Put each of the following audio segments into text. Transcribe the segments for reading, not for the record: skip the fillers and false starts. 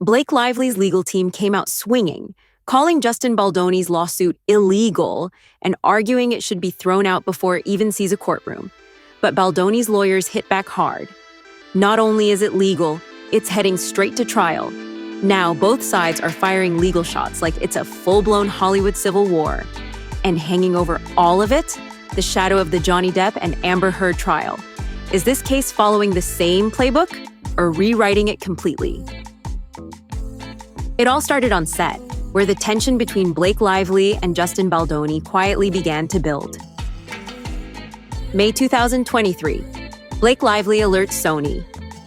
Blake Lively's legal team came out swinging, calling Justin Baldoni's lawsuit illegal and arguing it should be thrown out before it even sees a courtroom. But Baldoni's lawyers hit back hard. Not only is it legal, it's heading straight to trial. Now, both sides are firing legal shots like it's a full-blown Hollywood civil war. And hanging over all of it, the shadow of the Johnny Depp and Amber Heard trial. Is this case following the same playbook or rewriting it completely? It all started on set, where the tension between Blake Lively and Justin Baldoni quietly began to build. May 2023, Blake Lively alerts Sony.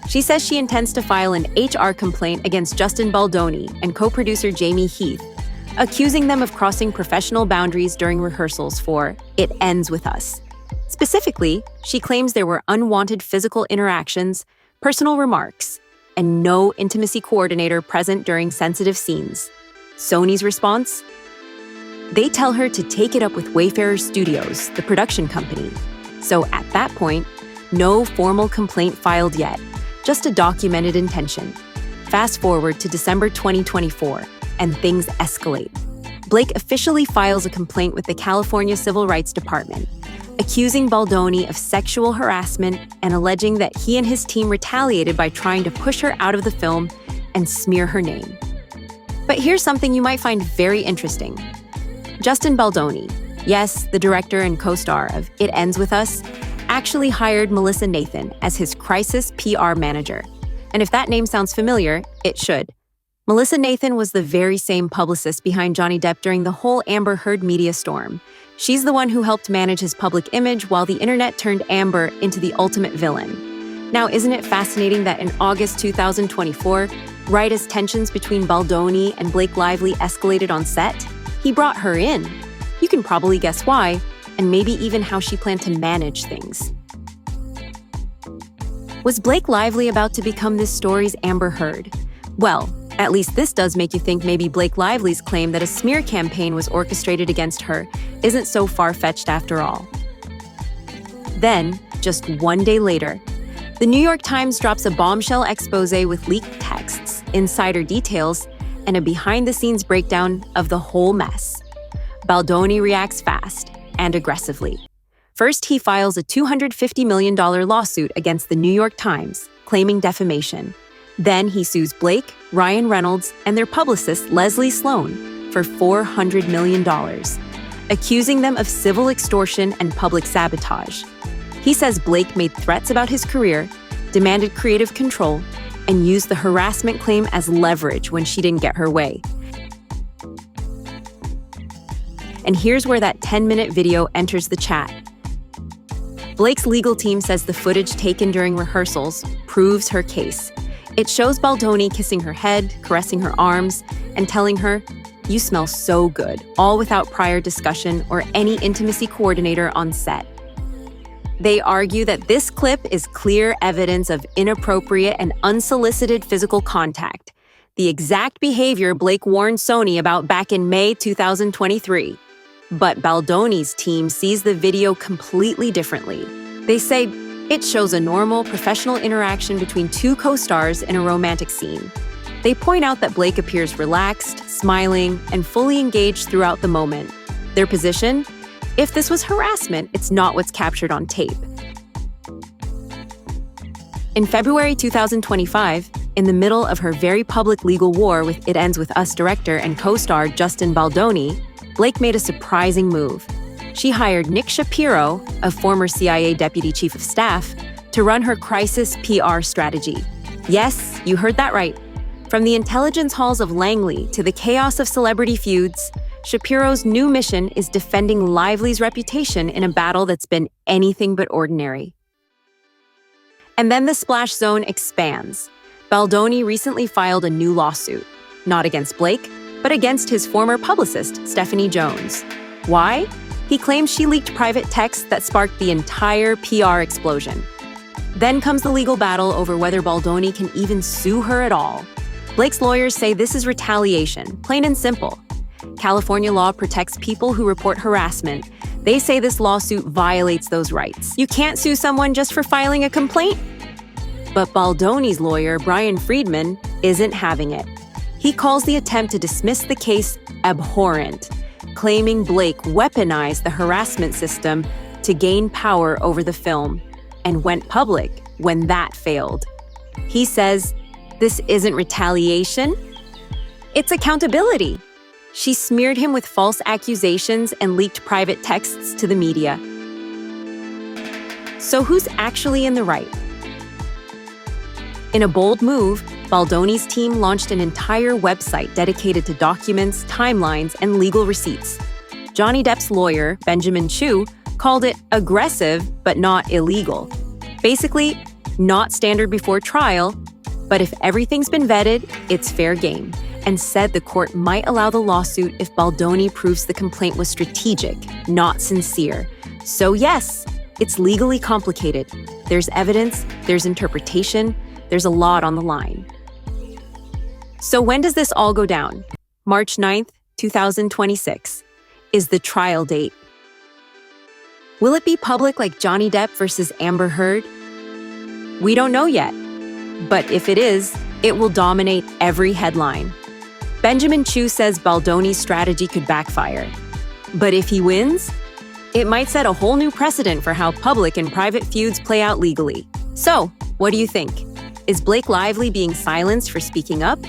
She says she intends to file an HR complaint against Justin Baldoni and co-producer Jamie Heath, accusing them of crossing professional boundaries during rehearsals for It Ends With Us. Specifically, she claims there were unwanted physical interactions, personal remarks, and no intimacy coordinator present during sensitive scenes. Sony's response? They tell her to take it up with Wayfarer Studios, the production company. So at that point, no formal complaint filed yet, just a documented intention. Fast forward to December 2024, and things escalate. Blake officially files a complaint with the California Civil Rights Department, accusing Baldoni of sexual harassment and alleging that he and his team retaliated by trying to push her out of the film and smear her name. But here's something you might find very interesting. Justin Baldoni, yes, the director and co-star of It Ends With Us, actually hired Melissa Nathan as his crisis PR manager. And if that name sounds familiar, it should. Melissa Nathan was the very same publicist behind Johnny Depp during the whole Amber Heard media storm. She's the one who helped manage his public image while the internet turned Amber into the ultimate villain. Now, isn't it fascinating that in August 2024, right as tensions between Baldoni and Blake Lively escalated on set, he brought her in? You can probably guess why, and maybe even how she planned to manage things. Was Blake Lively about to become this story's Amber Heard? Well, at least this does make you think maybe Blake Lively's claim that a smear campaign was orchestrated against her isn't so far-fetched after all. Then, just one day later, the New York Times drops a bombshell expose with leaked texts, insider details, and a behind-the-scenes breakdown of the whole mess. Baldoni reacts fast and aggressively. First, he files a $250 million lawsuit against the New York Times, claiming defamation. Then he sues Blake, Ryan Reynolds, and their publicist Leslie Sloan for $400 million, accusing them of civil extortion and public sabotage. He says Blake made threats about his career, demanded creative control, and used the harassment claim as leverage when she didn't get her way. And here's where that 10-minute video enters the chat. Blake's legal team says the footage taken during rehearsals proves her case. It shows Baldoni kissing her head, caressing her arms, and telling her, "You smell so good," all without prior discussion or any intimacy coordinator on set. They argue that this clip is clear evidence of inappropriate and unsolicited physical contact, the exact behavior Blake warned Sony about back in May 2023. But Baldoni's team sees the video completely differently. They say it shows a normal, professional interaction between two co-stars in a romantic scene. They point out that Blake appears relaxed, smiling, and fully engaged throughout the moment. Their position? If this was harassment, it's not what's captured on tape. In February 2025, in the middle of her very public legal war with It Ends With Us director and co-star Justin Baldoni, Blake made a surprising move. She hired Nick Shapiro, a former CIA deputy chief of staff, to run her crisis PR strategy. Yes, you heard that right. From the intelligence halls of Langley to the chaos of celebrity feuds, Shapiro's new mission is defending Lively's reputation in a battle that's been anything but ordinary. And then the splash zone expands. Baldoni recently filed a new lawsuit, not against Blake, but against his former publicist, Stephanie Jones. Why? He claims she leaked private texts that sparked the entire PR explosion. Then comes the legal battle over whether Baldoni can even sue her at all. Blake's lawyers say this is retaliation, plain and simple. California law protects people who report harassment. They say this lawsuit violates those rights. You can't sue someone just for filing a complaint? But Baldoni's lawyer, Brian Friedman, isn't having it. He calls the attempt to dismiss the case abhorrent, claiming Blake weaponized the harassment system to gain power over the film and went public when that failed. He says, "This isn't retaliation, it's accountability." She smeared him with false accusations and leaked private texts to the media. So who's actually in the right? In a bold move, Baldoni's team launched an entire website dedicated to documents, timelines, and legal receipts. Johnny Depp's lawyer, Benjamin Chew, called it aggressive but not illegal. Basically, not standard before trial, but if everything's been vetted, it's fair game, and said the court might allow the lawsuit if Baldoni proves the complaint was strategic, not sincere. So yes, it's legally complicated. There's evidence, there's interpretation, there's a lot on the line. So when does this all go down? March 9th, 2026 is the trial date. Will it be public like Johnny Depp versus Amber Heard? We don't know yet. But if it is, it will dominate every headline. Benjamin Chew says Baldoni's strategy could backfire. But if he wins, it might set a whole new precedent for how public and private feuds play out legally. So, what do you think? Is Blake Lively being silenced for speaking up?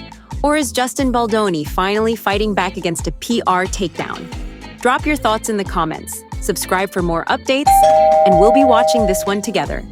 Or is Justin Baldoni finally fighting back against a PR takedown? Drop your thoughts in the comments, subscribe for more updates, and we'll be watching this one together.